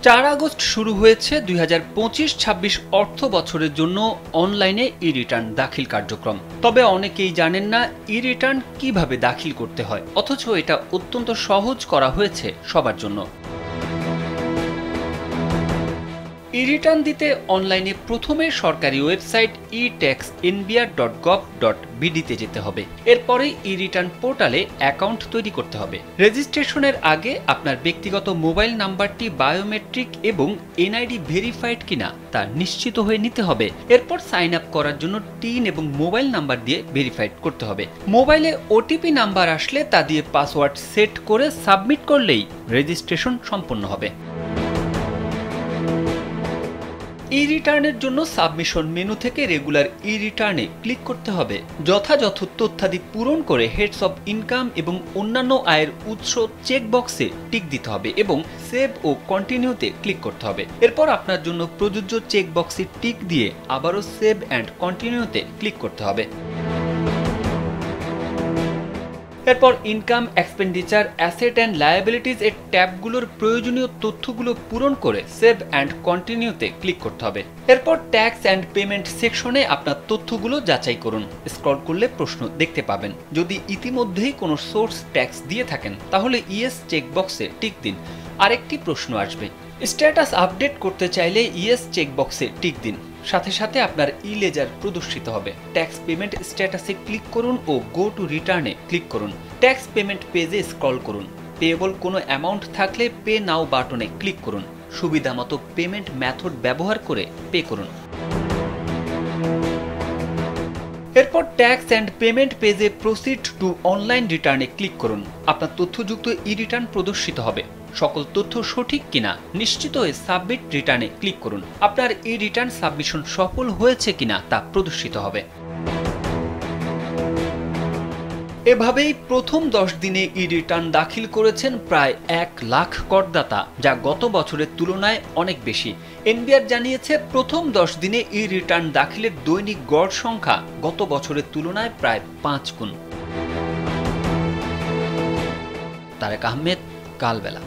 ৪ August শুরু হয়েছে ২০২৫-২৬ অর্থ বছরের জন্য অনলাইনে ই-রিটার্ন দাখিল কার্যক্রম। তবে অনেকেই জানেন না ই-রিটার্ন কিভাবে দাখিল করতে হয়, অথচ এটা অত্যন্ত সহজ করা হয়েছে সবার জন্য। ই-রিটার্ন দিতে অনলাইনে প্রথমে সরকারি ওয়েবসাইট e-taxnbr.gov.bd তে যেতে হবে। এরপরে ই-রিটার্ন পোর্টালে অ্যাকাউন্ট তৈরি করতে হবে। রেজিস্ট্রেশনের আগে আপনার ব্যক্তিগত মোবাইল নাম্বারটি বায়োমেট্রিক এবং এনআইডি ভেরিফাইড কিনা তা নিশ্চিত হয়ে নিতে হবে। এরপর সাইন আপ করার জন্য টিন এবং মোবাইল নাম্বার দিয়ে ভেরিফাইড করতে হবে। মোবাইলে ওটিপি নাম্বার আসলে তা দিয়ে পাসওয়ার্ড সেট করে সাবমিট করলেই রেজিস্ট্রেশন সম্পন্ন হবে। ই-রিটার্নের জন্য সাবমিশন মেনু থেকে রেগুলার ই-রিটার্নে ক্লিক করতে হবে। যথাযথ তথ্যাদি পূরণ করে হেডস অব ইনকাম এবং অন্যান্য আয়ের উৎস চেক বক্সে টিক দিতে হবে এবং সেভ ও কন্টিনিউতে ক্লিক করতে হবে। এরপর আপনার জন্য প্রযোজ্য চেক বক্সে টিক দিয়ে আবারও সেভ অ্যান্ড কন্টিনিউতে ক্লিক করতে হবে। এরপর ইনকাম, এক্সপেন্ডিচার, অ্যাসেট অ্যান্ড লায়াবিলিটিজ এর ট্যাবগুলোর প্রয়োজনীয় তথ্যগুলো পূরণ করে সেভ অ্যান্ড কন্টিনিউতে ক্লিক করতে হবে। এরপর ট্যাক্স অ্যান্ড পেমেন্ট সেকশনে আপনার তথ্যগুলো যাচাই করুন। স্ক্রল করলে প্রশ্ন দেখতে পাবেন। যদি ইতিমধ্যেই কোনো সোর্স ট্যাক্স দিয়ে থাকেন তাহলে ইয়েস চেকবক্সে টিক দিন। আরেকটি প্রশ্ন আসবে, স্ট্যাটাস আপডেট করতে চাইলে ইয়েস চেকবক্সে টিক দিন। সাথে সাথে আপনার ই-লেজার প্রদর্শিত হবে। ট্যাক্স পেমেন্ট স্ট্যাটাসে ক্লিক করুন ও গো টু রিটার্নে ক্লিক করুন। ট্যাক্স পেমেন্ট পেজে স্ক্রল করুন। পেয়েবল কোনো অ্যামাউন্ট থাকলে পে নাও বাটনে ক্লিক করুন। সুবিধামতো পেমেন্ট মেথড ব্যবহার করে পে করুন। এরপর ট্যাক্স অ্যান্ড পেমেন্ট পেজে প্রসিড টু অনলাইন রিটার্নে ক্লিক করুন। আপনার তথ্যযুক্ত ই-রিটার্ন প্রদর্শিত হবে। সকল তথ্য সঠিক কিনা নিশ্চিত হয়ে সাবমিট রিটার্নে ক্লিক করুন। আপনার ই-রিটার্ন সাবমিশন সফল হয়েছে কিনা তা প্রদর্শিত হবে। এভাবেই প্রথম 10 দিনে ই-রিটার্ন দাখিল করেছেন প্রায় 1 লাখ করদাতা, যা গত বছরের তুলনায় অনেক বেশি। এনবিআর জানিয়েছে প্রথম 10 দিনে ই-রিটার্ন দাখিলের দৈনিক গড় সংখ্যা গত বছরের তুলনায় প্রায় 5 গুণ। তারেক আহমেদ, কালবেলা।